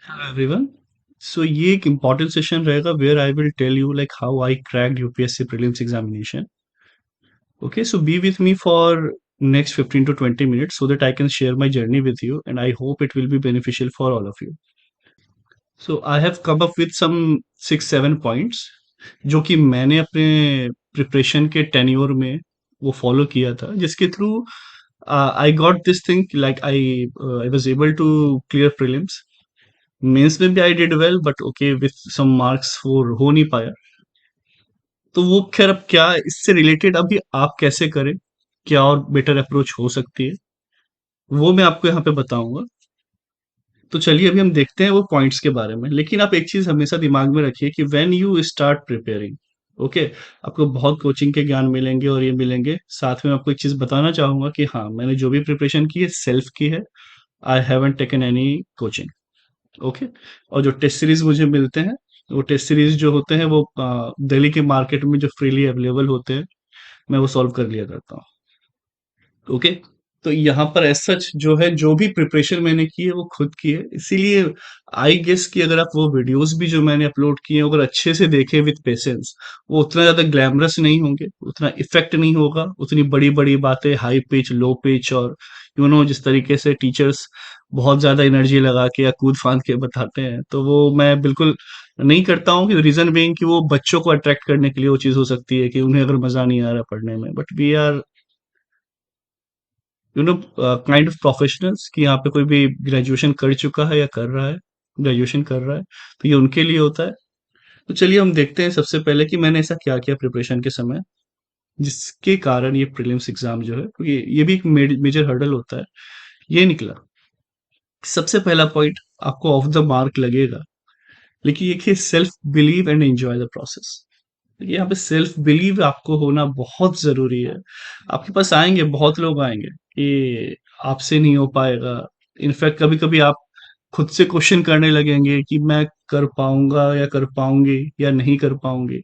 Hello everyone. So ये एक important session रहेगा where I will tell you like how I cracked UPSC prelims examination. Okay, so be with me for next 15 to 20 minutes so that I can share my journey with you and I hope it will be beneficial for all of you. So I have come up with some 6-7 points जो कि मैंने अपने preparation के tenure में वो follow किया था जिसके through I got this thing like I was able to clear prelims. Mains में भी I did well but okay with some marks for हो नहीं पाया। तो वो खैर अब क्या इससे रिलेटेड अभी आप कैसे करें, क्या और बेटर अप्रोच हो सकती है, वो मैं आपको यहाँ पे बताऊंगा। तो चलिए अभी हम देखते हैं वो पॉइंट्स के बारे में। लेकिन आप एक चीज हमेशा दिमाग में रखिए कि when you start preparing, okay, आपको बहुत कोचिंग के ज्ञान मिलेंगे और ये मिलेंगे। साथ में आपको एक चीज बताना चाहूंगा कि हाँ, मैंने जो भी प्रिपरेशन की है सेल्फ की है। I haven't taken any coaching. Okay. और जो टेस्ट सीरीज मुझे मिलते हैं, वो टेस्ट सीरीज जो होते हैं वो दिल्ली के मार्केट में जो फ्रीली अवेलेबल होते हैं, मैं वो सॉल्व कर लिया करता हूँ। ओके। तो यहाँ पर एज सच जो है, जो भी प्रिपरेशन मैंने की है वो खुद की है, इसीलिए आई गेस कि अगर आप वो वीडियोस भी जो मैंने अपलोड किए हैं अगर अच्छे से देखें विद पेशेंस, वो उतना ज्यादा ग्लैमरस नहीं होंगे, उतना इफेक्ट नहीं होगा, उतनी बड़ी बड़ी बातें हाई पिच लो पिच और जिस तरीके से टीचर्स बहुत ज्यादा एनर्जी लगा के या कूद फांद के बताते हैं, तो वो मैं बिल्कुल नहीं करता हूँ। कि रीजन बीइंग कि वो बच्चों को अट्रैक्ट करने के लिए वो चीज हो सकती है कि उन्हें अगर मजा नहीं आ रहा पढ़ने में, but we are kind of professionals कि यहाँ पे कोई भी ग्रेजुएशन कर चुका है या कर रहा है, ग्रेजुएशन कर रहा है, तो ये उनके लिए होता है। तो चलिए हम देखते हैं सबसे पहले कि मैंने ऐसा क्या किया प्रिपरेशन के समय जिसके कारण ये प्रीलिम्स एग्जाम जो है, क्योंकि ये भी एक मेजर हर्डल होता है, ये निकला। सबसे पहला पॉइंट आपको ऑफ द मार्क लगेगा, लेकिन ये self believe and enjoy the process. यहाँ पे सेल्फ बिलीव आपको होना बहुत जरूरी है। आपके पास आएंगे, बहुत लोग आएंगे कि आपसे नहीं हो पाएगा। इनफैक्ट कभी कभी आप खुद से क्वेश्चन करने लगेंगे कि मैं कर पाऊंगा या कर पाऊंगी या नहीं कर पाऊंगी,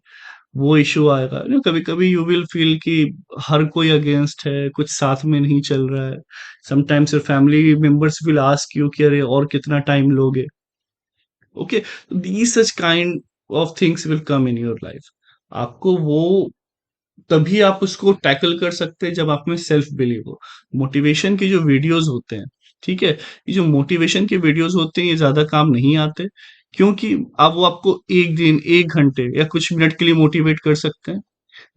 वो इशू आएगा। कभी कभी यू विल फील कि हर कोई अगेंस्ट है, कुछ साथ में नहीं चल रहा है। Sometimes your family members will ask you कि अरे और कितना टाइम लोगे। Okay, these such kind of things will come in your life. आपको वो तभी आप उसको टैकल कर सकते हैं जब आप में सेल्फ बिलीव हो। मोटिवेशन के जो वीडियोस होते हैं, ठीक है, ये जो मोटिवेशन के वीडियोस होते हैं ये ज्यादा काम नहीं आते, क्योंकि अब वो आपको एक दिन एक घंटे या कुछ मिनट के लिए मोटिवेट कर सकते हैं,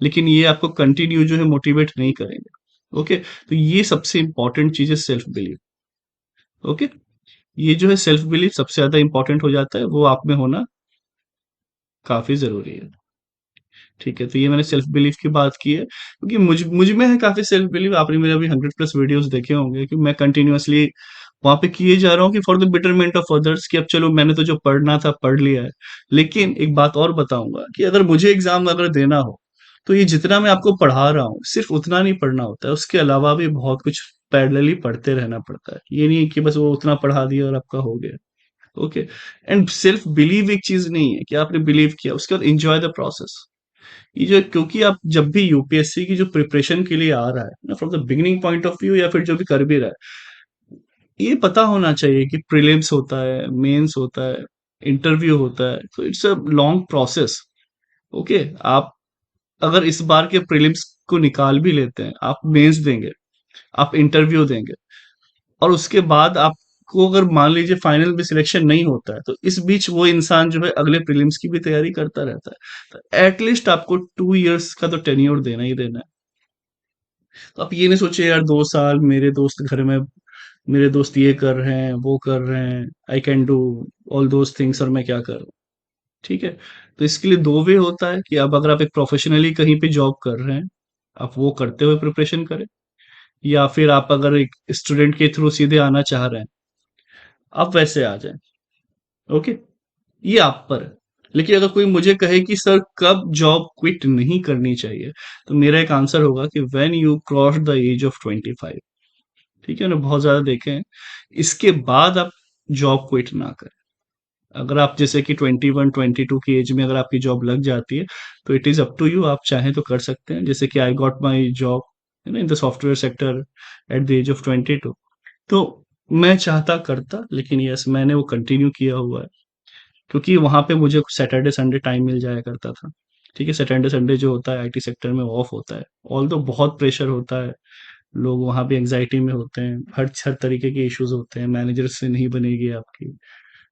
लेकिन ये आपको कंटिन्यू जो है मोटिवेट नहीं करेंगे। ओके, तो ये सबसे इंपॉर्टेंट चीज है सेल्फ बिलीव। ओके, ये जो है सेल्फ बिलीव सबसे ज्यादा इंपॉर्टेंट हो जाता है, वो आप में होना काफी जरूरी है। ठीक है, तो ये मैंने सेल्फ बिलीफ की बात की है, क्योंकि मुझ में है काफी सेल्फ बिलीव। आपने मेरे अभी 100+ वीडियोस देखे होंगे कि मैं कंटिन्यूअसली वहां पे किए जा रहा हूँ कि for the betterment of others, कि अब चलो मैंने तो जो पढ़ना था पढ़ लिया है। लेकिन एक बात और बताऊंगा कि अगर मुझे एग्जाम अगर देना हो, तो ये जितना मैं आपको पढ़ा रहा हूँ सिर्फ उतना नहीं पढ़ना होता है, उसके अलावा भी बहुत कुछ पैरेलली पढ़ते रहना पड़ता है। ये नहीं है कि बस वो उतना पढ़ा दिया और आपका हो गया। ओके। एंड सेल्फ बिलीव एक चीज नहीं है कि आपने बिलीव किया उसके बाद एंजॉय द प्रोसेस। ये जो, क्योंकि आप जब भी यूपीएससी की जो प्रिपरेशन के लिए आ रहा है ना, from the beginning point of view या फिर जो भी कर भी रहा है, ये पता होना चाहिए कि प्रीलिम्स होता है, मेंस होता है, इंटरव्यू होता है, तो it's a long process. Okay, आप अगर इस बार के प्रीलिम्स को निकाल भी लेते हैं, आप मेंस देंगे, आप इंटरव्यू देंगे, और उसके बाद आपको अगर मान लीजिए फाइनल में सिलेक्शन नहीं होता है, तो इस बीच वो इंसान जो है अगले प्रीलिम्स की भी तैयारी करता रहता है। तो एटलीस्ट आपको 2 इयर्स का तो टेन्योर देना ही देना है। तो आप ये नहीं सोचिए यार 2 साल मेरे दोस्त घर में, मेरे दोस्त ये कर रहे हैं वो कर रहे हैं, I can do all those things और मैं क्या करूं। ठीक है, तो इसके लिए दो वे होता है कि अब अगर आप एक प्रोफेशनली कहीं पे जॉब कर रहे हैं, आप वो करते हुए प्रिपरेशन करें, या फिर आप अगर एक स्टूडेंट के थ्रू सीधे आना चाह रहे हैं, आप वैसे आ जाएं। ओके, ये आप पर है। लेकिन अगर कोई मुझे कहे कि सर कब जॉब क्विट नहीं करनी चाहिए, तो मेरा एक आंसर होगा कि when you cross the age of 25। ठीक है ना, बहुत ज्यादा देखे हैं। इसके बाद आप जॉब क्विट ना करें। अगर आप जैसे कि 21-22 की एज में अगर आपकी जॉब लग जाती है, तो it is up to you, आप चाहें तो कर सकते हैं। जैसे कि I got my job in the software sector at the age of 22। तो मैं चाहता करता, लेकिन यस मैंने वो कंटिन्यू किया हुआ है, क्योंकि वहाँ पे मुझे सैटरडे संडे टाइम मिल जाया करता था। ठीक है, सैटरडे संडे जो होता है आईटी सेक्टर में ऑफ होता है। ऑल्दो बहुत प्रेशर होता है, लोग वहाँ पे एंग्जाइटी में होते हैं, हर हर तरीके के इश्यूज होते हैं, मैनेजर से नहीं बनेगी आपकी।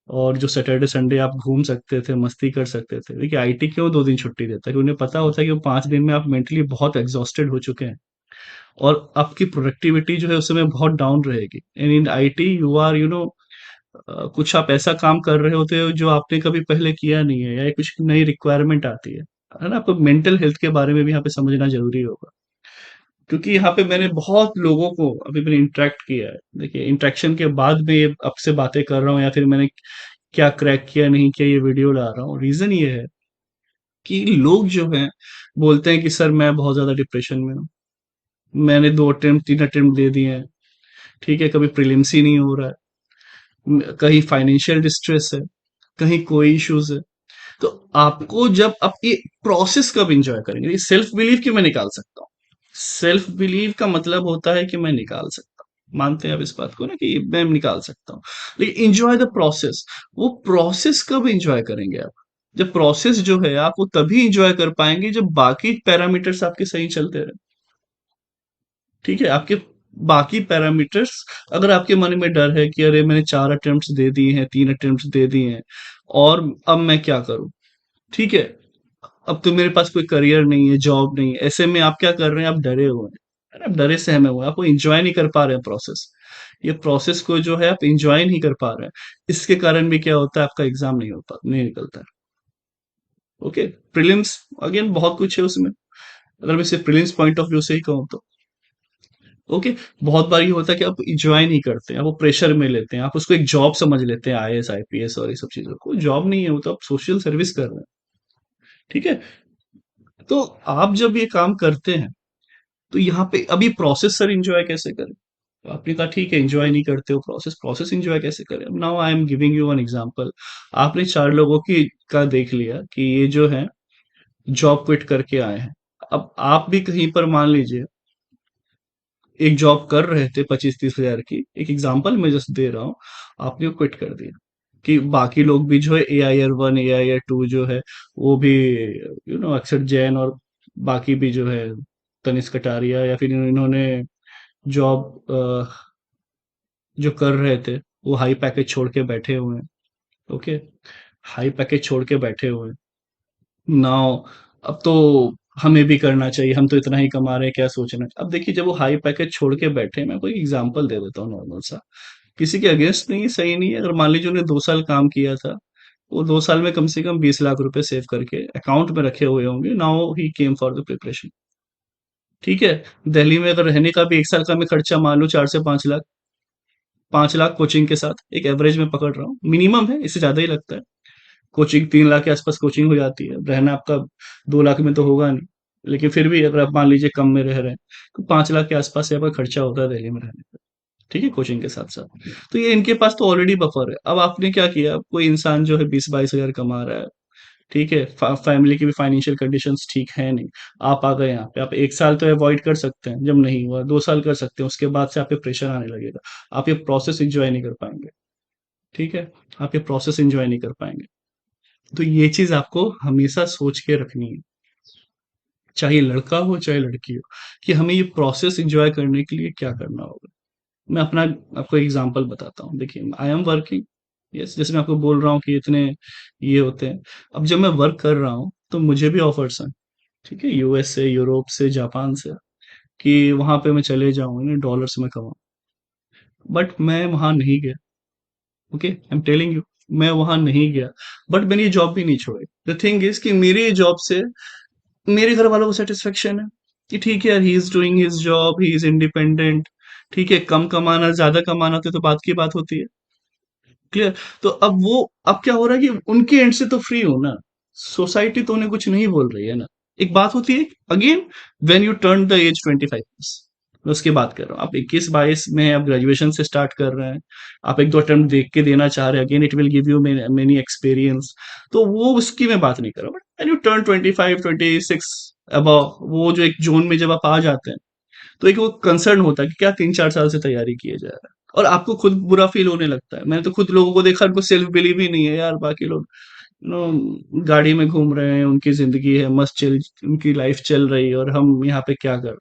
और जो सैटरडे संडे आप घूम सकते थे, मस्ती कर सकते थे। देखिए आईटी क्यों 2 दिन छुट्टी देता है, कि उन्हें पता होता है कि वो 5 दिन में आप मेंटली बहुत एग्जॉस्टेड हो चुके हैं, और आपकी प्रोडक्टिविटी जो है उस समय बहुत डाउन रहेगी। And in IT you are कुछ आप ऐसा काम कर रहे होते हो जो आपने कभी पहले किया नहीं है, या कुछ नई रिक्वायरमेंट आती है ना। आपको मेंटल हेल्थ के बारे में भी यहाँ पे समझना जरूरी होगा, क्योंकि यहाँ पे मैंने बहुत लोगों को अभी मैंने इंटरेक्ट किया है। देखिए इंटरेक्शन के बाद में ये आपसे बातें कर रहा हूँ, या फिर मैंने क्या क्रैक किया नहीं किया ये वीडियो ला रहा हूँ, रीजन ये है कि लोग जो हैं बोलते हैं कि सर मैं बहुत ज्यादा डिप्रेशन में हूँ, मैंने 2 अटेम्प्ट 3 अटेम्प्ट दे दिए हैं, ठीक है, कभी प्रीलिम्स ही नहीं हो रहा है, कहीं फाइनेंशियल डिस्ट्रेस है, कहीं कोई इश्यूज है। तो आपको जब आप ये प्रोसेस कब इंजॉय करेंगे, ये सेल्फ बिलीव कि मैं निकाल सकता हूँ। सेल्फ बिलीव का मतलब होता है कि मैं निकाल सकता हूँ, मानते हैं आप इस बात को ना, कि मैं निकाल सकता हूँ। लेकिन इंजॉय द प्रोसेस, वो प्रोसेस कब इंजॉय करेंगे आप? जब प्रोसेस जो है आप वो तभी इंजॉय कर पाएंगे जब बाकी पैरामीटर्स आपके सही चलते रहे। ठीक है, आपके बाकी पैरामीटर्स, अगर आपके मन में डर है कि अरे मैंने 4 अटेम्प्ट्स दे दिए हैं, 3 अटेम्प्ट्स दे दिए हैं, और अब मैं क्या करूं, ठीक है, अब तो मेरे पास कोई करियर नहीं है, जॉब नहीं है, ऐसे में आप क्या कर रहे हैं, आप डरे हुए हैं, है ना? आप डरे सहमे हुए हैं, आप एंजॉय नहीं कर पा रहे हैं प्रोसेस। ये प्रोसेस को जो है आप एंजॉय नहीं कर पा रहे हैं, इसके कारण भी क्या होता है, आपका एग्जाम नहीं होता, नहीं निकलता है। ओके, प्रीलिम्स अगेन बहुत कुछ है उसमें, अगर मैं सिर्फ प्रीलिम्स पॉइंट ऑफ व्यू से ही कहूँ तो। ओके, बहुत बार ये होता है कि आप इंजॉय नहीं करते हैं, आप वो प्रेशर में लेते हैं, आप उसको एक जॉब समझ लेते हैं, आईएएस आईपीएस और ये सब चीजों को। जॉब नहीं है वो, तो आप सोशल सर्विस कर रहे हैं। ठीक है, तो आप जब ये काम करते हैं, तो यहाँ पे अभी प्रोसेस सर एंजॉय कैसे करें? तो आपने कहा ठीक है एंजॉय नहीं करते हो प्रोसेस, प्रोसेस एंजॉय कैसे करें? अब now I am giving you an example. आपने 4 लोगों की का देख लिया कि ये जो है जॉब क्विट करके आए हैं। अब आप भी कहीं पर मान लीजिए एक जॉब कर रहे थे 25-30 हजार की, एक एग्जांपल मैं जस्ट दे रहा हूँ, आपने क्विट कर दिया। कि बाकी लोग भी जो है AIR 1 AIR 2 जो है वो भी अक्षर जैन और बाकी भी जो है तनिष्क कटारिया, या फिर इन्होंने जॉब जो कर रहे थे वो हाई पैकेज छोड़ के बैठे हुए हैं। ओके, हाई पैकेज छोड़ के बैठे हुए हैं नाउ। अब तो हमें भी करना चाहिए, हम तो इतना ही कमा रहे हैं, क्या सोचना है। अब देखिए जब वो हाई पैकेज छोड़ के बैठे हैं, मैं कोई एग्जांपल दे देता हूँ नॉर्मल सा, किसी के अगेंस्ट नहीं, सही नहीं है। अगर मान लीजिए उन्हें 2 साल काम किया था, वो 2 साल में कम से कम 20 लाख रुपए सेव करके अकाउंट में रखे हुए होंगे, now he came for the preparation. ठीक है, दिल्ली में अगर रहने का भी 1 साल का मैं खर्चा मान लो 4 से 5 लाख, 5 लाख कोचिंग के साथ, एक एवरेज में पकड़ रहा हूँ, मिनिमम है, इससे ज्यादा ही लगता है। कोचिंग 3 लाख के आसपास कोचिंग हो जाती है, रहना आपका 2 लाख में तो होगा नहीं, लेकिन फिर भी अगर आप मान लीजिए कम में रह रहे हैं, तो 5 लाख के आसपास से आपका खर्चा होता है दिल्ली में रहने का। ठीक है, कोचिंग के साथ साथ। तो ये इनके पास तो ऑलरेडी बफर है। अब आपने क्या किया, कोई इंसान जो है 20-22 हजार कमा रहा है, ठीक है, फैमिली की भी फाइनेंशियल कंडीशंस ठीक है नहीं, आप आ गए यहाँ पे, आप 1 साल तो अवॉइड कर सकते हैं, जब नहीं हुआ 2 साल कर सकते हैं, उसके बाद से आप पे प्रेशर आने लगेगा, आप ये प्रोसेस एंजॉय नहीं कर पाएंगे। ठीक है, आप ये प्रोसेस एंजॉय नहीं कर पाएंगे। तो ये चीज आपको हमेशा सोच के रखनी है, चाहे लड़का हो चाहे लड़की हो, कि हमें ये प्रोसेस एंजॉय करने के लिए क्या करना होगा। मैं अपना आपको एग्जांपल बताता हूँ। देखिए आई एम वर्किंग, यस, जैसे मैं आपको बोल रहा हूँ कि इतने ये होते हैं। अब जब मैं वर्क कर रहा हूँ तो मुझे भी ऑफर्स हैं, ठीक है, यूएस से, यूरोप से, जापान से, कि वहां पे मैं चले जाऊँ, इन्हें डॉलर्स में कमाऊँ। बट मैं वहां नहीं गया। Okay, I am telling you, मैं वहां नहीं गया, बट मैंने ये जॉब भी नहीं छोड़ी। द थिंग इज कि मेरी जॉब से मेरे घर वालों को सेटिस्फेक्शन है, कि ठीक है यार, he is doing his job, he is independent. ठीक है, कम कमाना ज्यादा कमाना तो बात की बात होती है। क्लियर? तो अब क्या हो रहा है कि उनके एंड से तो फ्री हो ना, सोसाइटी तो उन्हें कुछ नहीं बोल रही है ना। एक बात होती है again, when you turn the age 25 मैं उसकी बात कर रहा हूँ। आप 21-22 में आप ग्रेजुएशन से स्टार्ट कर रहे हैं, आप 1-2 अटेम्प्ट देख के देना चाह रहे हैं, again it will give you many experience. तो वो उसकी मैं बात नहीं कर रहा हूँ, but when you turn 25-26 above, वो जो एक जोन में जब आप आ जाते हैं, तो एक वो कंसर्न होता है कि क्या 3-4 साल से तैयारी किए जा रहा है। और आपको खुद बुरा फील होने लगता है। मैंने तो खुद लोगों को देखा, उनको सेल्फ बिलीव ही नहीं है यार, बाकी लोग गाड़ी में घूम रहे हैं, उनकी जिंदगी है मस्त, चल उनकी लाइफ चल रही है, और हम यहाँ पे क्या कर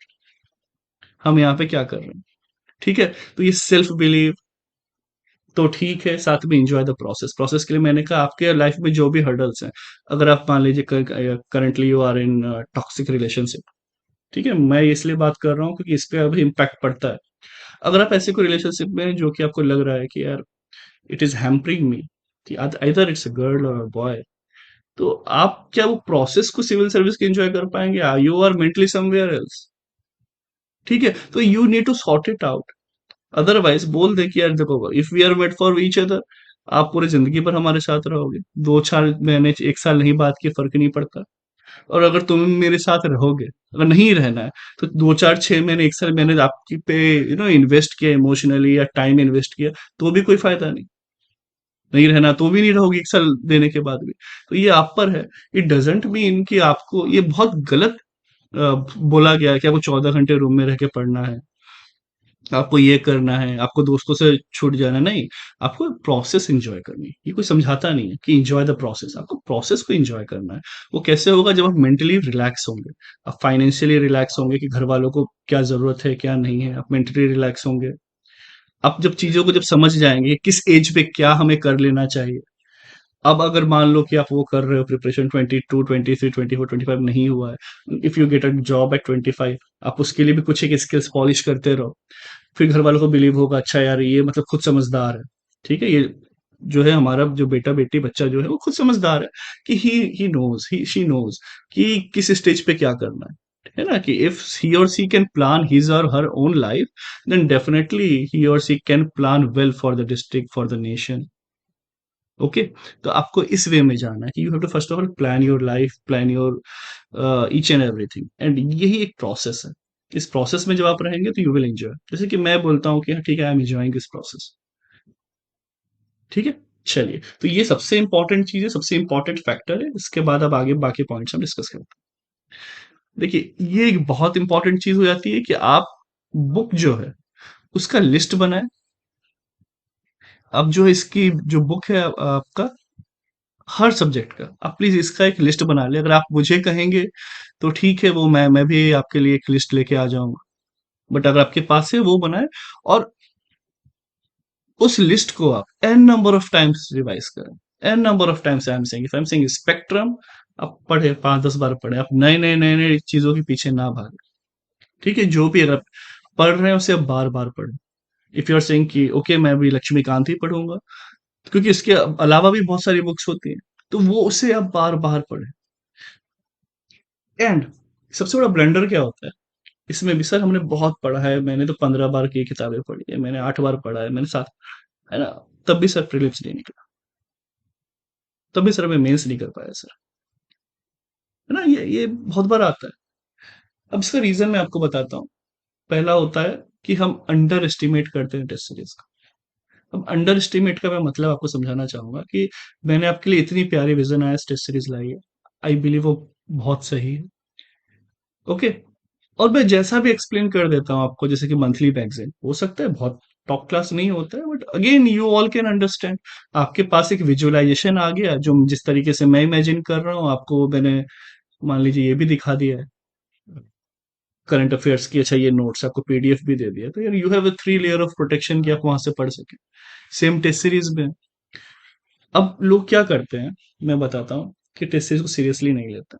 रहे हैं। ठीक है, तो ये सेल्फ बिलीव तो ठीक है, साथ में एंजॉय द प्रोसेस। प्रोसेस के लिए मैंने कहा, आपके लाइफ में जो भी हर्डल्स हैं, अगर आप मान लीजिए currently you are in toxic relationship, ठीक है, मैं इसलिए बात कर रहा हूँ क्योंकि इस पे अभी इम्पैक्ट पड़ता है। अगर आप ऐसे कोई रिलेशनशिप में हैं जो कि आपको लग रहा है कि यार इट इज हैम्परिंग मी, कि आइदर इट्स अ गर्ल और बॉय, तो आप क्या वो प्रोसेस को सिविल सर्विस के एंजॉय कर पाएंगे? You are mentally somewhere else. ठीक है, तो you need to sort it out. Otherwise बोल दे कि यार देखो, if we are made for each other, आप पूरी जिंदगी भर हमारे साथ रहोगे, 2 4 महीने 1 साल नहीं बात की फर्क नहीं पड़ता। और अगर तुम मेरे साथ रहोगे, अगर नहीं रहना है, तो 2 4 6 महीने 1 साल मैंने आपकी पे इन्वेस्ट किया, इमोशनली या टाइम इन्वेस्ट किया, तो भी कोई फायदा नहीं। नहीं रहना तो भी नहीं रहोगी 1 साल देने के बाद भी। तो ये आप पर है। इट डजेंट मीन कि आपको ये बहुत गलत बोला गया है कि आपको 14 घंटे रूम में रह के पढ़ना है, आपको ये करना है, आपको दोस्तों से छूट जाना है। नहीं, आपको प्रोसेस एंजॉय करनी है। ये कोई समझाता नहीं है कि एंजॉय द प्रोसेस, आपको प्रोसेस को एंजॉय करना है। वो कैसे होगा? जब आप मेंटली रिलैक्स होंगे, आप फाइनेंशियली रिलैक्स होंगे कि घर वालों को क्या जरूरत है क्या नहीं है, आप मेंटली रिलैक्स होंगे। आप जब चीजों को जब समझ जाएंगे किस एज पे क्या हमें कर लेना चाहिए। अब अगर मान लो कि आप वो कर रहे हो प्रिपरेशन, 22 23 24 25 नहीं हुआ है, if you get a job eight 25, आप उसके लिए भी कुछ एक स्किल्स पॉलिश करते रहो। फिर घर वालों को बिलीव होगा, अच्छा यार ये मतलब खुद समझदार है। ठीक है, ये जो है हमारा जो बेटा बेटी बच्चा जो है वो खुद समझदार है, कि he knows, he she knows कि किस स्टेज पे क्या करना है। है ना, कि if he or she can plan his or her own life, then definitely he or she can plan well for the district, for the nation. Okay, तो आपको इस वे में जाना है कि you have to first of all plan your life, plan your each and everything, and यही एक प्रोसेस है। इस प्रोसेस में जब आप रहेंगे तो यू विल एंजॉय। जैसे कि मैं बोलता हूँ कि हाँ ठीक है, I am enjoying this process. ठीक है, चलिए, तो ये सबसे इंपॉर्टेंट चीज है, सबसे इंपॉर्टेंट फैक्टर है। इसके बाद अब आगे बाकी पॉइंट्स हम डिस्कस करते हैं। देखिए, ये एक बहुत इंपॉर्टेंट चीज हो जाती है कि आप बुक जो है उसका लिस्ट बनाए। अब जो इसकी जो बुक है आपका, हर सब्जेक्ट का आप प्लीज इसका एक लिस्ट बना ले। अगर आप मुझे कहेंगे तो ठीक है, वो मैं भी आपके लिए एक लिस्ट लेके आ जाऊंगा। बट अगर आपके पास है, वो बनाए, और उस लिस्ट को आप n number of times revise करें। N number of times I am saying spectrum, आप पढ़े 5 10 बार पढ़े, आप नए नए चीजों के पीछे ना भागे। ठीक है, जो भी अगर आप पढ़ रहे हैं उसे आप बार बार पढ़ें। इफ यू आर सेइंग कि ओके मैं भी लक्ष्मीकांत ही पढ़ूंगा, क्योंकि इसके अलावा भी बहुत सारी बुक्स होती हैं, तो वो उसे आप बार बार पढ़ें। एंड सबसे बड़ा ब्लंडर क्या होता है इसमें भी? सर हमने बहुत पढ़ा है, मैंने तो 15 बार की किताबें पढ़ी है, मैंने 8 बार पढ़ा है, मैंने 7, है ना, तब भी सर प्रीलिम्स नहीं निकला, तब भी सर मैं मेंस नहीं कर पाया सर। है ना, ये बहुत बार आता है। अब इसका रीजन मैं आपको बताता हूँ। पहला होता है कि हम अंडर एस्टिमेट करते हैं टेस्ट सीरीज का। अब अंडर एस्टिमेट का मैं मतलब आपको समझाना चाहूंगा कि मैंने आपके लिए इतनी प्यारी विजन आया टेस्ट सीरीज लाई है, आई बिलीव वो बहुत सही है। ओके, और मैं जैसा भी एक्सप्लेन कर देता हूँ आपको, जैसे कि मंथली मैगजीन हो सकता है बहुत टॉप क्लास नहीं होता है, but again you all can understand. आपके पास एक विजुअलाइजेशन आ गया, जो जिस तरीके से मैं इमेजिन कर रहा हूँ आपको, वो मैंने मान लीजिए ये भी दिखा दिया है करंट अफेयर्स की। अच्छा, ये नोट्स आपको पीडीएफ भी दे दिया, तो यार you have a 3 layer of protection कि आप वहां से पढ़ सके। सेम टेस्ट सीरीज में। अब लोग क्या करते हैं, मैं बताता हूँ, कि टेस्ट सीरीज को सीरियसली नहीं लेते।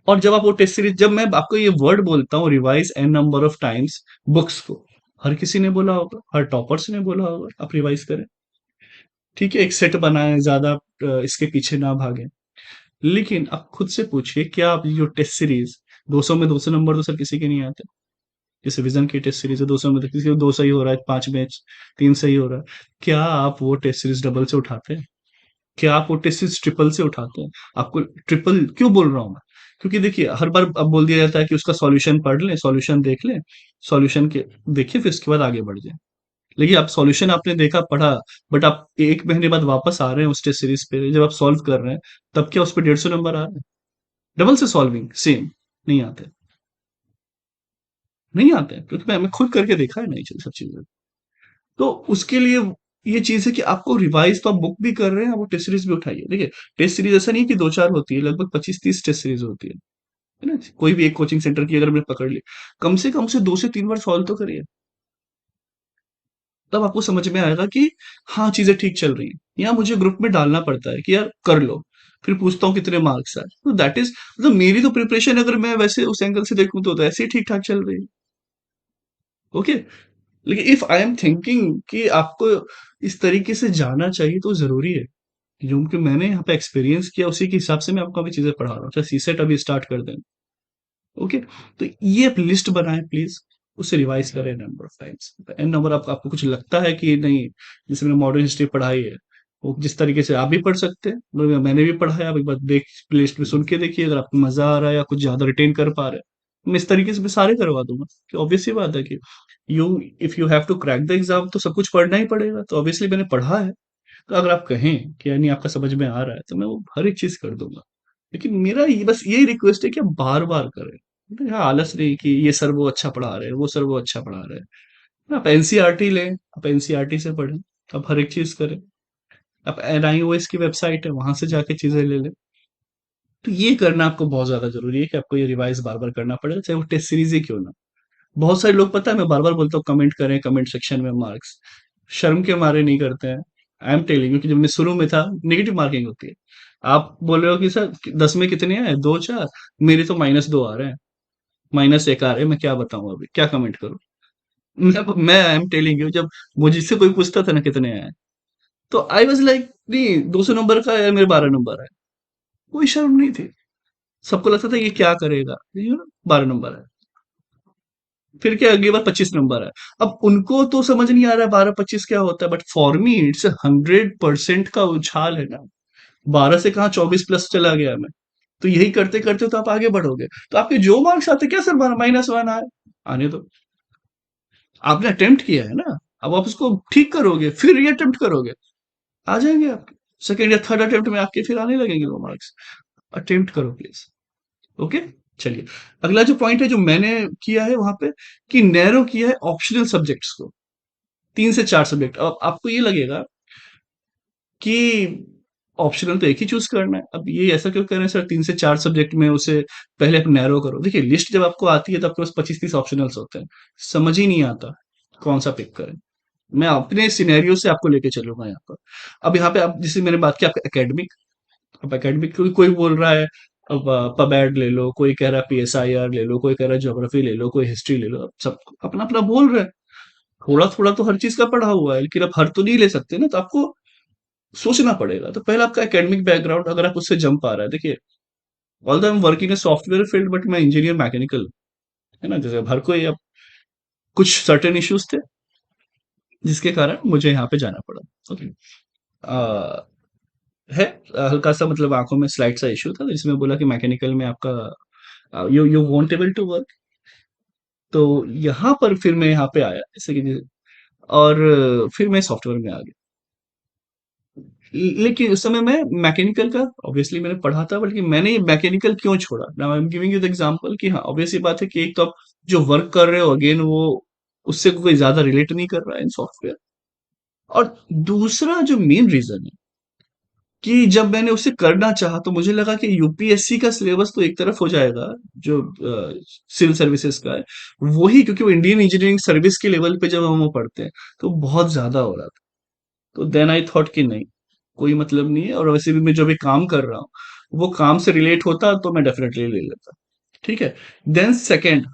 और जब आप वो टेस्ट सीरीज, जब मैं आपको ये वर्ड बोलता हूँ revise n number of times books को, हर किसी ने बोला होगा, हर टॉपर्स ने बोला होगा आप रिवाइज करें। ठीक है, एक सेट बनाएं, ज्यादा इसके पीछे ना भागें। लेकिन आप खुद से पूछिए, क्या आप जो टेस्ट सीरीज, 200 में 200 नंबर तो सर किसी के नहीं आते। जैसे विजन की टेस्ट सीरीज है, 200 में तो किसी को 2 सही हो रहा है, 5 में 3 सही हो रहा है। क्या आप वो टेस्ट सीरीज डबल से उठाते हैं? क्या आप वो टेस्ट सीरीज ट्रिपल से उठाते हैं? आपको ट्रिपल क्यों बोल रहा हूँ मैं? क्योंकि देखिए, हर बार अब बोल दिया जाता है कि उसका सॉल्यूशन पढ़ लें, सॉल्यूशन देख लें, सॉल्यूशन के देखिए, फिर उसके बाद आगे बढ़ जाए। लेकिन आप सॉल्यूशन आपने देखा पढ़ा, बट आप 1 महीने बाद वापस आ रहे हैं उस टेस्ट सीरीज पे, जब आप सॉल्व कर रहे हैं, तब क्या उस पर 150 नंबर आ रहे हैं? डबल से सॉल्विंग सेम नहीं आते, नहीं आते हैं, क्योंकि मैं खुद करके देखा है नहीं सब चीजें। तो उसके लिए ये चीज है कि आपको रिवाइज तो आप बुक भी कर रहे हैं, वो टेस्ट सीरीज भी उठाइए। देखिए, टेस्ट सीरीज ऐसा नहीं है कि दो चार होती है, लगभग 25-30 टेस्ट सीरीज होती है ना। कोई भी एक कोचिंग सेंटर की अगर हमने पकड़ ली, कम से कम से 2 से 3 बार सॉल्व तो करिए। तब आपको समझ में आएगा कि हाँ, चीजें ठीक चल रही हैं। या मुझे ग्रुप में डालना पड़ता है कि यार कर लो, फिर पूछता हूँ कितने मार्क्स आए। तो दैट इज मतलब मेरी तो प्रिपरेशन, अगर मैं वैसे उस एंगल से देखूं तो ऐसे ही ठीक ठाक चल रही है। ओके। लेकिन इफ आई एम थिंकिंग कि आपको इस तरीके से जाना चाहिए, तो जरूरी है, क्योंकि मैंने यहाँ पे एक्सपीरियंस किया, उसी के हिसाब से मैं आपको अभी चीजें पढ़ा रहा हूँ। अच्छा, सीसेट अभी स्टार्ट कर दें। ओके। तो ये आप लिस्ट बनाएं प्लीज, उसे रिवाइज करें number of times. N number आपको कुछ लगता है कि नहीं, जैसे मैंने मॉडर्न हिस्ट्री पढ़ाई है, वो जिस तरीके से आप भी पढ़ सकते हैं, मैंने भी पढ़ा है, आप एक बार देख प्ले लिस्ट में सुन के देखिए, अगर आपको मजा आ रहा है या कुछ ज्यादा रिटेन कर पा रहे हैं, मैं इस तरीके से मैं सारे करवा दूंगा। कि ऑब्वियस सी बात है कि you if you have to crack the exam, तो सब कुछ पढ़ना ही पड़ेगा। तो ऑब्वियसली मैंने पढ़ा है। तो अगर आप कहें कि यानी आपका समझ में आ रहा है, तो मैं वो हर एक चीज कर दूंगा। लेकिन मेरा ये बस यही रिक्वेस्ट है कि आप बार बार करें। तो यहाँ आलस नहीं कि ये सर वो अच्छा पढ़ा रहे हैं, वो सर वो अच्छा पढ़ा रहे हैं। आप एनसीईआरटी लें, आप एनसीईआरटी से पढ़ें, आप हर एक चीज करें। आप एनआईओएस की वेबसाइट है, वहां से जाके चीजें ले लें। तो ये करना आपको बहुत ज्यादा जरूरी है कि आपको ये रिवाइज बार बार करना पड़ेगा, चाहे वो टेस्ट सीरीज ही क्यों ना। बहुत सारे लोग, पता है, मैं बार बार बोलता हूँ कमेंट करें कमेंट सेक्शन में मार्क्स, शर्म के मारे नहीं करते हैं। आई एम टेलिंग यू कि जब मैं शुरू में था, नेगेटिव मार्किंग होती है। आप बोल रहे हो कि सर 10 में कितने आए, 2 4, मेरे तो -2 आ रहे हैं, -1 आ रहे हैं, मैं क्या बताऊं, अभी क्या कमेंट करूं। मैं आई एम टेलिंग यू, जब मुझसे कोई पूछता था ना कितने आए, तो आई वाज लाइक, नहीं 200 नंबर का है, मेरे 12 नंबर है। कोई शर्म नहीं थी। सबको लगता था ये क्या करेगा, 12 नंबर है। फिर क्या, अगली बार 25 नंबर है। अब उनको तो समझ नहीं आ रहा है 12 25 क्या होता है, बट फॉर मी इट्स 100% का उछाल है ना। 12 से कहा 24 प्लस चला गया मैं। तो यही करते करते तो आप आगे बढ़ोगे। तो आपके जो मार्क्स आते, क्या सर -1 आए, आने दो। आपने अटेम्प्ट किया है ना। अब आप उसको ठीक करोगे, फिर री अटेम्प्ट करोगे, आ जाएंगे आपके। सेकेंड या थर्ड अटेम्प्ट में आपके फिर आने लगेंगे वो मार्क्स। अटेम्प्ट करो प्लीज। ओके। चलिए, अगला जो पॉइंट है जो मैंने किया है वहां पे, कि नैरो किया है ऑप्शनल सब्जेक्ट्स को, 3 से 4 सब्जेक्ट। अब आपको ये लगेगा कि ऑप्शनल तो एक ही चूज करना है, अब ये ऐसा क्यों कर रहे हैं सर, 3 से 4 सब्जेक्ट में उसे पहले आप नैरो करो। देखिए, लिस्ट जब आपको आती है तो आपके पास 25-30 ऑप्शनल्स होते हैं, समझ ही नहीं आता कौन सा पिक करें। मैं अपने सिनेरियो से आपको लेके चलूंगा यहाँ पर। अब यहाँ पे आप, जैसे मैंने बात की आपका एकेडमिक, अब एकेडमिक कोई बोल रहा है, अब पबैड ले लो, कोई कह रहा है पीएसआईआर ले लो, कोई कह रहा है ज्योग्राफी ले लो, कोई हिस्ट्री ले लो। अब सब अपना अपना बोल रहे हैं। थोड़ा थोड़ा तो हर चीज का पढ़ा हुआ है, लेकिन अब हर तो नहीं ले सकते ना, तो आपको सोचना पड़ेगा। तो पहला आपका एकेडमिक बैकग्राउंड, अगर आप उससे जंप आ रहा है, देखिए, all the I am working in software field, but मैं इंजीनियर मैकेनिकल, है ना, जैसे अब हर कोई, अब कुछ सर्टेन इश्यूज थे जिसके कारण मुझे यहाँ पे जाना पड़ा। ओके। आ, है हल्का सा, मतलब आंखों में स्लाइट सा इशू था, जिसमें बोला कि मैकेनिकल में आपका you you won't able to work. तो यहाँ पर फिर मैं यहाँ पे आया, जैसे कि, और फिर मैं सॉफ्टवेयर में आ गया। लेकिन उस समय मैं मैकेनिकल का ऑब्वियसली मैंने पढ़ा था, बल्कि मैंने ये मैकेनिकल क्यों छोड़ा, now I am giving you the example कि हाँ, ऑब्वियस ये बात है कि एक तो आप जो वर्क कर रहे हो, अगेन वो उससे कोई ज्यादा रिलेट नहीं कर रहा है इन सॉफ्टवेयर। और दूसरा जो मेन रीजन है कि जब मैंने उसे करना चाहा, तो मुझे लगा कि यूपीएससी का सिलेबस तो एक तरफ हो जाएगा, जो सिविल सर्विसेज का है, वही, क्योंकि वो इंडियन इंजीनियरिंग सर्विस के लेवल पे जब हम वो पढ़ते हैं, तो बहुत ज्यादा हो रहा था। तो देन आई थॉट कि नहीं, कोई मतलब नहीं है, और वैसे भी मैं जो भी काम कर रहा हूँ, वो काम से रिलेट होता तो मैं डेफिनेटली ले लेता। ठीक है। Then second,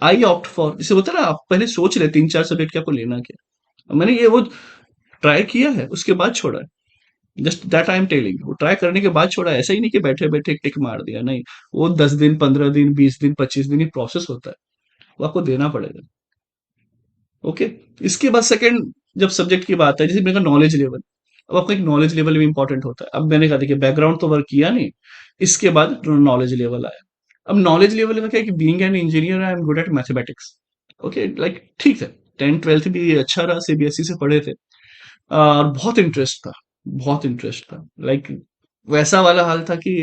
I opt for, जैसे होता है ना, आप पहले सोच रहे 3 4 सब्जेक्ट की आपको लेना क्या। मैंने ये वो ट्राई किया है, उसके बाद छोड़ा है। Just that I am telling, वो ट्राई करने के बाद छोड़ा है। ऐसा ही नहीं कि बैठे बैठे टिक मार दिया, नहीं। वो 10 दिन, 15 दिन, 20 दिन, 25 दिन, ये प्रोसेस होता है, वो आपको देना पड़ेगा। ओके। इसके बाद सेकंड, जब सब्जेक्ट की बात है, जैसे मेरा नॉलेज लेवल, अब आपका एक नॉलेज लेवल भी इंपॉर्टेंट होता है। अब मैंने कहा, देखिए, बैकग्राउंड तो वर्क किया नहीं, इसके बाद नॉलेज लेवल आया। अब नॉलेज लेवल में क्या है कि being an engineer I am good at mathematics. Okay, like ठीक है, 10th 12th भी अच्छा रहा, सीबीएसई से पढ़े थे। और बहुत इंटरेस्ट था, बहुत इंटरेस्ट था, लाइक वैसा वाला हाल था कि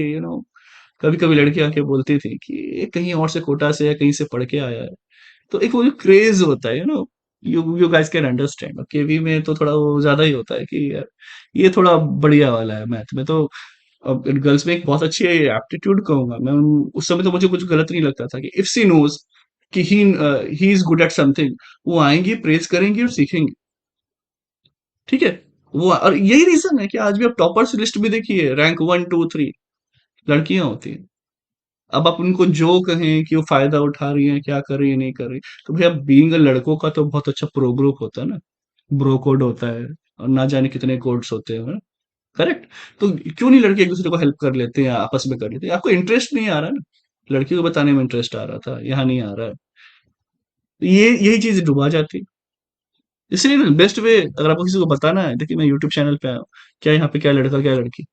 कभी कभी लड़कियां आके बोलती थी कि ये कहीं और से, कोटा से या कहीं से पढ़ के आया है। तो एक वो जो क्रेज होता है, यू गाइस कैन अंडरस्टैंड। केवी में तो थोड़ा वो ज्यादा ही होता है कि यार ये थोड़ा बढ़िया वाला है। मैथ में तो अब गर्ल्स में एक बहुत अच्छी एप्टीट्यूड कहूंगा मैं। उस समय तो मुझे कुछ गलत नहीं लगता था कि इफ सी नोज कि he is good at something, वो आएंगी, प्रेज करेंगी और सीखेंगी। ठीक है। वो और यही रीजन है कि आज भी आप टॉपर्स लिस्ट में देखिए, रैंक 1 2 3 लड़कियां होती हैं। अब आप उनको जो कहें कि वो फायदा उठा रही हैं, क्या कर रही है, नहीं कर रही, तो भैया बीइंग लड़कों का तो बहुत अच्छा प्रो ग्रुप होता है ना। ब्रो कोड होता है और ना जाने कितने कोड्स होते हैं। करेक्ट। तो क्यों नहीं लड़के एक दूसरे को हेल्प कर लेते हैं, आपस में कर लेते हैं? आपको इंटरेस्ट नहीं आ रहा है ना। लड़की को बताने में इंटरेस्ट आ रहा था, यहाँ नहीं आ रहा है। तो ये यही चीज डुबा जाती है। इसलिए बेस्ट वे, अगर आपको किसी को बताना है, देखिए मैं यूट्यूब चैनल पे आया हूँ, क्या यहाँ पे क्या लड़का क्या लड़की।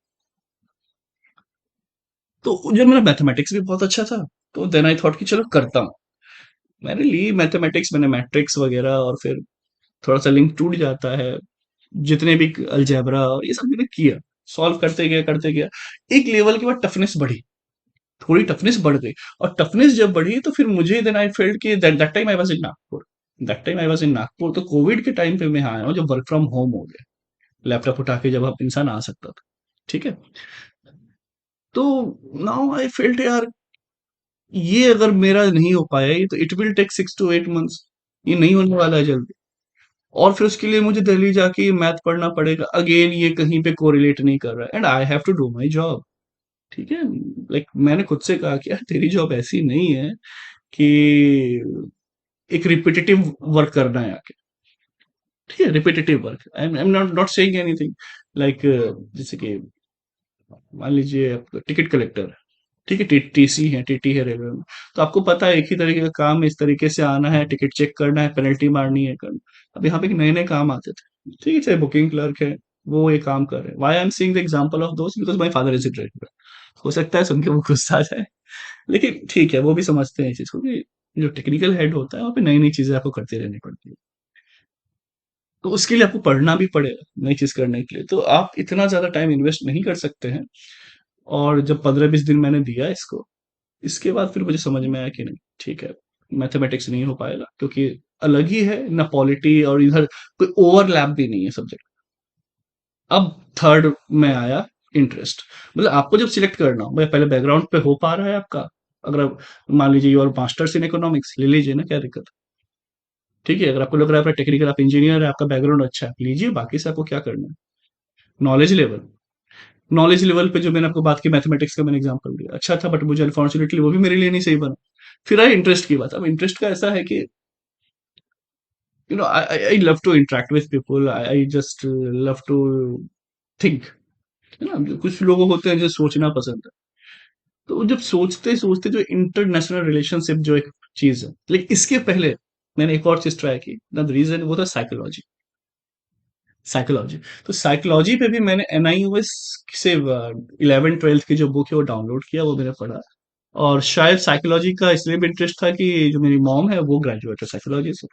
तो जब मेरा मैथमेटिक्स भी बहुत अच्छा था, तो देन आई थॉट कि चलो करता हूँ। मैंने ली मैथमेटिक्स, मैंने मैट्रिक्स वगैरह, और फिर थोड़ा सा लिंक टूट जाता है। जितने भी अलजेब्रा और ये सब मैंने किया, सॉल्व करते गया। एक लेवल के बाद टफनेस बढ़ी, थोड़ी टफनेस बढ़ गई। और टफनेस जब बढ़ी तो फिर मुझे देन आई फेल्ट कि that time I was in Nagpur. That time I was in Nagpur, तो कोविड के टाइम पे मैं आया हूँ जब वर्क फ्रॉम होम हो गया, लैपटॉप उठा के जब आप इंसान आ सकता था। ठीक है। तो नाउ आई फेल्ट यार, ये अगर मेरा नहीं हो पाया, ये तो it will take 6 to 8 months, ये नहीं होने वाला है जल्दी। और फिर उसके लिए मुझे दिल्ली जाके मैथ पढ़ना पड़ेगा अगेन, ये कहीं पे कोरिलेट नहीं कर रहा है, and I have to do my job. ठीक है। लाइक मैंने खुद से कहा कि यार तेरी जॉब ऐसी नहीं है कि एक रिपीटेटिव वर्क करना है आके। ठीक है, repetitive work. I am not not saying anything like, जैसे कि मान लीजिए आप टिकट कलेक्टर है। ठीक है, टीसी है, टीटी है रेलवे में। तो आपको पता है एक ही तरीके का काम है, इस तरीके से आना है, टिकट चेक करना है, पेनल्टी मारनी है, करना। अब यहाँ पे नए नए काम आते थे। ठीक है, चाहे बुकिंग क्लर्क है, वो ये काम कर रहे हैं। Why I am seeing the example of दोस्त, because my father is a driver. हो सकता है सुन के वो गुस्सा आ जाए, लेकिन ठीक है, वो भी समझते हैं इस चीज को कि जो टेक्निकल हेड होता है वहाँ पे नई नई चीजें आपको करते रहनी पड़ती है। तो उसके लिए आपको पढ़ना भी पड़ेगा नई चीज करने के लिए, तो आप इतना ज्यादा टाइम इन्वेस्ट नहीं कर सकते हैं। और जब 15 20 दिन मैंने दिया इसको, इसके बाद फिर मुझे समझ में आया कि नहीं, ठीक है, मैथमेटिक्स नहीं हो पाएगा, क्योंकि अलग ही है ना पॉलिटी, और इधर कोई ओवरलैप भी नहीं है सब्जेक्ट। अब थर्ड में आया इंटरेस्ट। मतलब आपको जब सिलेक्ट करना हो, भाई पहले बैकग्राउंड पे हो पा रहा है आपका। अगर आप मान लीजिए you are masters in economics, ले लीजिए ना, क्या दिक्कत है। ठीक है, अगर आपको लग रहा है टेक्निकल, आप इंजीनियर है, आपका बैकग्राउंड अच्छा है, लीजिए। बाकी से आपको क्या करना है, नॉलेज लेवल। नॉलेज लेवल पे जो मैंने आपको बात की, मैथमेटिक्स का मैंने एग्जांपल दिया, अच्छा था, बट मुझे अनफॉर्चुनेटली वो भी मेरे लिए नहीं सही बना। फिर आई इंटरेस्ट की बात। अब इंटरेस्ट का ऐसा है कि I love to interact with people, I just love to think. है ना, कुछ लोग होते हैं जो सोचना पसंद है। तो जब सोचते सोचते जो इंटरनेशनल रिलेशनशिप जो एक चीज है, लेकिन इसके पहले मैंने एक और चीज ट्राई की, द रीजन वो था साइकोलॉजी। साइकोलॉजी। तो साइकोलॉजी पे भी मैंने एनआईओएस से 11th 12th की जो बुक है वो डाउनलोड किया, वो मैंने पढ़ा। और शायद साइकोलॉजी का इसलिए भी इंटरेस्ट था कि जो मेरी मॉम है वो ग्रेजुएट है साइकोलॉजी से।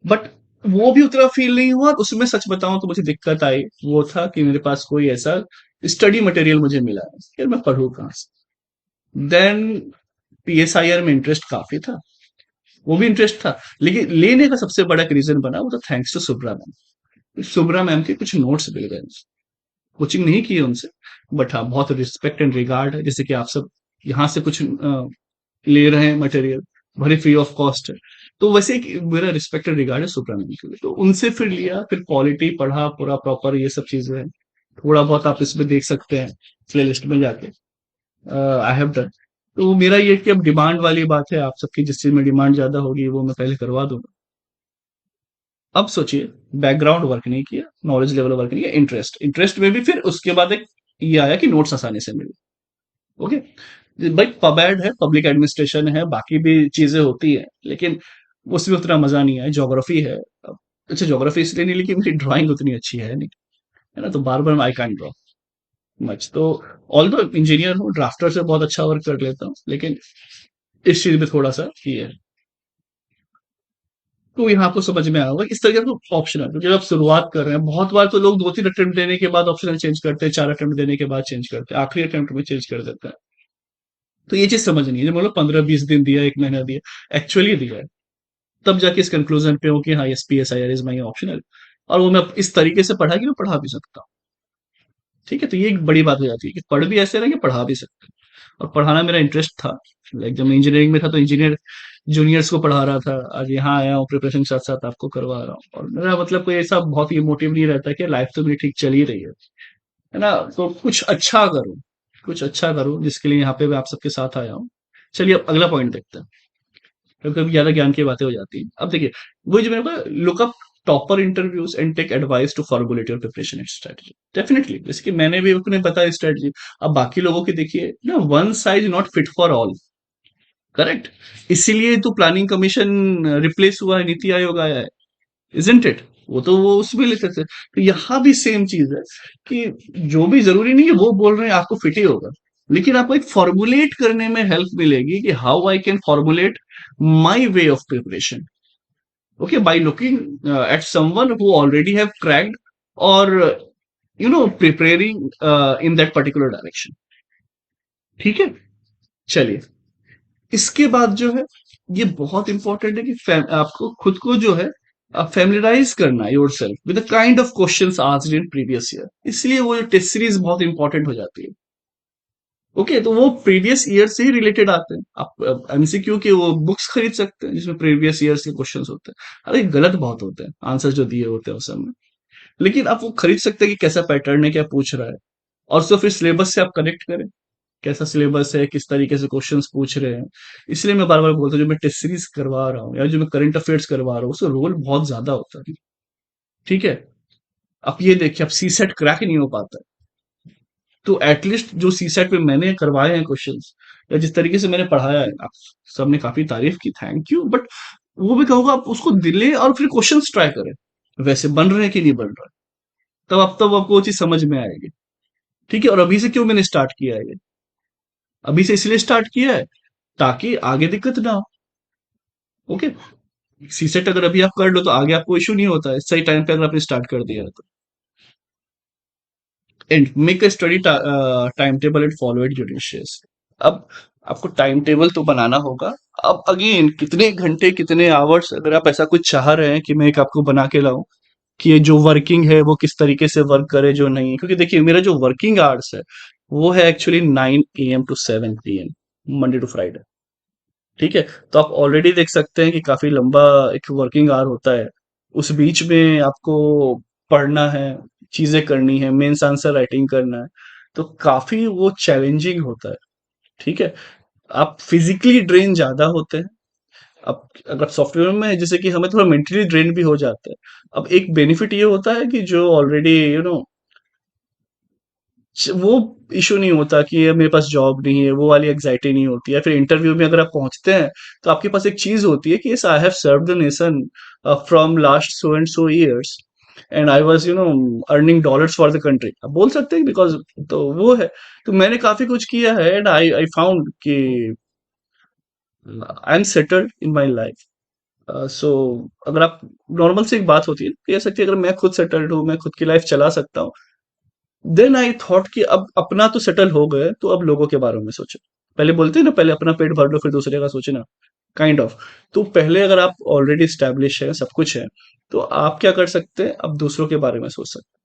बट वो भी उतना फील नहीं हुआ। उसमें सच बताऊं तो मुझे दिक्कत आई, वो था कि मेरे पास कोई ऐसा स्टडी मटेरियल मुझे मिला है, फिर मैं पढ़ूँ कहाँ से। देन पीएसआईआर में इंटरेस्ट काफी था, वो भी इंटरेस्ट था, लेकिन लेने का सबसे बड़ा रीजन बना वो था thanks to Subra ma'am. Subra ma'am के कुछ नोट्स मिल गए, कोचिंग नहीं की है उनसे, बट हाँ बहुत रिस्पेक्ट एंड रिगार्ड है। जैसे कि आप सब यहाँ से कुछ ले रहे हैं मटेरियल, भले फ्री ऑफ कॉस्ट है, तो वैसे एक मेरा रिस्पेक्ट एंड रिगार्ड है सुप्रा मैम के लिए। तो उनसे फिर लिया, फिर क्वालिटी पढ़ा पूरा प्रॉपर, ये सब चीजें हैं। थोड़ा बहुत आप इसमें देख सकते हैं प्ले लिस्ट में जाके, आई हैव डन। तो मेरा ये कि अब डिमांड वाली बात है, आप सबकी जिस चीज में डिमांड ज्यादा होगी वो मैं पहले करवा दूंगा। अब सोचिए, बैकग्राउंड वर्क नहीं किया, नॉलेज लेवल वर्क नहीं किया, इंटरेस्ट, इंटरेस्ट में भी फिर उसके बाद एक ये आया कि नोट्स आसानी से मिले। ओके। भाई पबैड है, पब्लिक एडमिनिस्ट्रेशन है, बाकी भी चीजें होती है, लेकिन उसमें उतना मजा नहीं है। ज्योग्राफी है। अच्छा, ज्योग्राफी इसलिए नहीं, लेकिन मेरी ड्राइंग उतनी अच्छी है नहीं, है ना, तो बार बार आई कांट ड्रॉ मच। तो ऑल दो इंजीनियर हूँ, ड्राफ्टर से बहुत अच्छा वर्क कर लेता हूँ, लेकिन इस चीज में थोड़ा सा ये है। तो यहाँ आपको समझ में आएगा इस तरह का ऑप्शनल, क्योंकि जब आप शुरुआत कर रहे हैं, बहुत बार तो लोग 2 3 अटेम्प्ट देने के बाद ऑप्शनल चेंज करते हैं, 4 अटेम्प्ट देने के बाद चेंज करते हैं, आखिरी अटेम्प्ट में चेंज कर देता है। तो ये चीज समझनी है, जब मतलब 15 20 दिन दिया, 1 महीना दिया, एक्चुअली दिया है, तब जाके इस कंक्लूजन पे हूँ कि हाँ SPSIR इज माई ऑप्शनल, और वो मैं इस तरीके से पढ़ा कि मैं पढ़ा भी सकता हूँ। ठीक है, तो ये एक बड़ी बात हो जाती है कि पढ़ भी ऐसे रहा कि पढ़ा भी सकते हैं। और पढ़ाना मेरा इंटरेस्ट था। लाइक जब मैं इंजीनियरिंग में था तो इंजीनियर जूनियर्स को पढ़ा रहा था, आज यहाँ आया हूँ प्रिपरेशन के साथ साथ आपको करवा रहा हूँ, और मेरा मतलब कोई ऐसा बहुत ही मोटिव नहीं रहता कि लाइफ तो मेरी ठीक चल ही रही है ना, तो कुछ अच्छा करूँ, कुछ अच्छा करूँ जिसके लिए यहाँ पे मैं आप सबके साथ आया हूँ। चलिए अब अगला पॉइंट देखते हैं, क्योंकि कभी ज्यादा ज्ञान की बातें हो जाती हैं। अब देखिए, वही जो मेरे को look up topper interviews and take advice to formulate your preparation strategy. Definitely, जैसे कि मैंने भी अपने बताया स्ट्रेटजी, अब बाकी लोगों की देखिए ना, one size not fit for all. Correct. इसीलिए तो प्लानिंग कमीशन रिप्लेस हुआ है, नीति आयोग आया है, इजंट इट। वो तो वो उसमें लेते थे, तो यहाँ भी सेम चीज है कि जो भी जरूरी नहीं है वो बोल रहे हैं आपको फिट ही होगा, लेकिन आपको एक फॉर्मुलेट करने में हेल्प मिलेगी कि how I can formulate my way of preparation, okay, by looking at someone who already have cracked, और preparing in that particular direction. ठीक है। चलिए, इसके बाद जो है, ये बहुत इंपॉर्टेंट है कि आपको खुद को जो है फैमिलियराइज करना your self with the kind of questions asked in previous year, इसलिए वो जो टेस्ट सीरीज बहुत इंपॉर्टेंट हो जाती है। ओके, तो वो प्रीवियस ईयर से ही रिलेटेड आते हैं, आप MCQ के वो बुक्स खरीद सकते हैं जिसमें प्रीवियस ईयर्स के क्वेश्चंस होते हैं, अरे गलत बहुत होते हैं आंसर जो दिए होते हैं उस समय, लेकिन आप वो खरीद सकते हैं कि कैसा पैटर्न है, क्या पूछ रहा है, और उसको फिर सिलेबस से आप कनेक्ट करें, कैसा सिलेबस है, किस तरीके से क्वेश्चंस पूछ रहे हैं। इसलिए मैं बार बार बोलता हूँ, जो मैं टेस्ट सीरीज करवा रहा हूँ या जो मैं करंट अफेयर्स करवा रहा हूँ, उसका रोल बहुत ज्यादा होता है। ठीक है। अब ये देखिए, अब CSET क्रैक नहीं हो पाता है, तो एटलीस्ट जो CSET पे मैंने करवाए हैं क्वेश्चंस, या जिस तरीके से मैंने पढ़ाया है, आप सबने काफी तारीफ की, थैंक यू, बट वो भी कहूंगा आप उसको दिले और फिर क्वेश्चंस ट्राई करें, वैसे बन रहे हैं कि नहीं बन रहा है, तब आपको वो चीज समझ में आएगी। ठीक है, और अभी से क्यों मैंने स्टार्ट किया है ये, अभी से इसलिए स्टार्ट किया है ताकि आगे दिक्कत ना हो। ओके। CSET अगर अभी आप कर लो तो आगे आपको इश्यू नहीं होता है, सही टाइम पे अगर आपने स्टार्ट कर दिया है तो। And make a study time table and follow it judicious. अब आपको टाइम टेबल तो बनाना होगा। अब अगेन, कितने घंटे कितने आवर्स, अगर आप ऐसा कुछ चाह रहे हैं कि मैं एक आपको बना के लाऊं कि ये जो वर्किंग है वो किस तरीके से वर्क करे, जो नहीं, क्योंकि देखिए मेरा जो वर्किंग आवर्स है वो है actually 9 AM to 7 PM, Monday to Friday. ठीक है, तो आप ऑलरेडी देख सकते हैं कि काफी लंबा एक वर्किंग आवर होता है, उस बीच में आपको पढ़ना है, चीजें करनी है, मेंस आंसर राइटिंग करना है, तो काफी वो चैलेंजिंग होता है। ठीक है, आप फिजिकली ड्रेन ज्यादा होते हैं। अब अगर सॉफ्टवेयर में है, जैसे कि हमें थोड़ा मेंटली ड्रेन भी हो जाता है। अब एक बेनिफिट ये होता है कि जो ऑलरेडी वो इशू नहीं होता कि ये मेरे पास जॉब नहीं है, वो वाली एग्जाइटी नहीं होती है। फिर इंटरव्यू में अगर आप पहुंचते हैं तो आपके पास एक चीज होती है कि yes, I have serve the nation from last so and so years, and I was earning dollars for the country, आप बोल सकते हैं बिकॉज, तो वो है, तो मैंने काफी कुछ किया है, एंड आई फाउंड कि I am settled in my life. So अगर आप, नॉर्मल से एक बात होती है, कह सकती है अगर मैं खुद सेटल्ड हूँ, मैं खुद की लाइफ चला सकता हूँ, देन आई थॉट कि अब अपना तो सेटल हो गए, तो अब लोगों के बारे में सोचो। पहले बोलते हैं ना, पहले अपना पेट भर लो फिर दूसरे का सोचना, काइंड ऑफ। तो पहले अगर आप ऑलरेडी स्टैब्लिश है, सब कुछ है, तो आप क्या कर सकते हैं, अब दूसरों के बारे में सोच सकते हैं।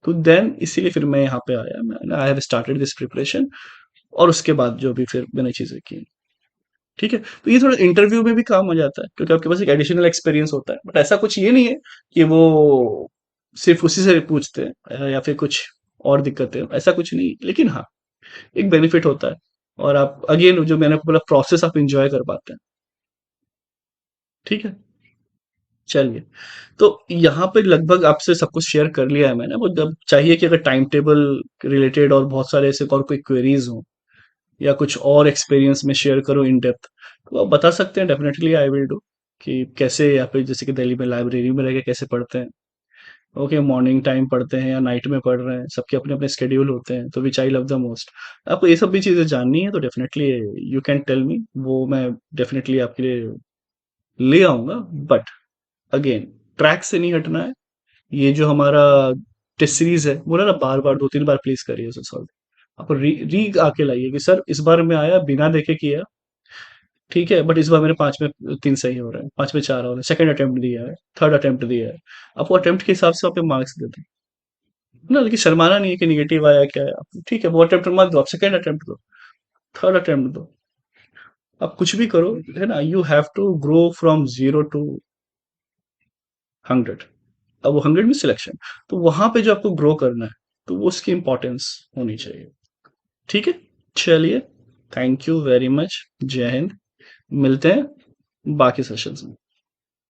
तो देन इसीलिए फिर मैं यहाँ पे आया, मैंने I have started this preparation, और उसके बाद जो भी फिर मैंने चीजें की। ठीक है, तो ये थोड़ा इंटरव्यू में भी काम आ जाता है, क्योंकि आपके पास एक एडिशनल एक्सपीरियंस होता है, बट ऐसा कुछ ये नहीं है कि वो सिर्फ उसी से पूछते हैं या फिर कुछ और दिक्कतें, ऐसा कुछ नहीं, लेकिन हाँ, एक बेनिफिट होता है, और आप अगेन जो मैंने आपको बोला, प्रोसेस आप इंजॉय कर पाते हैं। ठीक है। चलिए, तो यहाँ पे लगभग आपसे सब कुछ शेयर कर लिया है मैंने, वो जब चाहिए कि अगर टाइम टेबल रिलेटेड और बहुत सारे ऐसे और कोई क्वेरीज हो, या कुछ और एक्सपीरियंस में शेयर करो इन डेप्थ, तो आप बता सकते हैं, डेफिनेटली आई विल डू। कि कैसे यहाँ पे, जैसे कि दिल्ली में लाइब्रेरी में रह के कैसे पढ़ते हैं, ओके, मॉर्निंग टाइम पढ़ते हैं या नाइट में पढ़ रहे हैं, सबके अपने अपने स्केड्यूल होते हैं, तो which I love the most. आपको ये सब भी चीज़ें जाननी है तो definitely you can tell me, वो मैं डेफिनेटली आपके लिए ले आऊंगा। बट अगेन, ट्रैक से नहीं हटना है। ये जो हमारा टेस्ट सीरीज है, बोला ना, बार बार 2-3 बार प्लीज करिए उसे सॉल्व। आप री री आके लाइए कि सर इस बार मैं आया बिना देखे किया, ठीक है, बट इस बार मेरे 5 में 3 सही हो रहे हैं, 5 में 4 हो रहे हैं, सेकंड अटेम्प्ट दिया है, थर्ड अटेम्प्ट दिया है। आप वो अटेम्प्ट के हिसाब से आप मार्क्स देते हैं ना, लेकिन शर्माना नहीं है कि नेगेटिव आया क्या है। ठीक है, वो अटेम्प्ट मत दो, आप सेकंड अटेम्प्ट दो, थर्ड अटेम्प्ट दो, आप कुछ भी करो, है ना। You have to grow from 0 to 100। अब वो 100 में सिलेक्शन, तो वहां पे जो आपको ग्रो करना है, तो वो उसकी इंपॉर्टेंस होनी चाहिए। ठीक है, चलिए, थैंक यू वेरी मच, जय हिंद। मिलते हैं बाकी सेशंस में।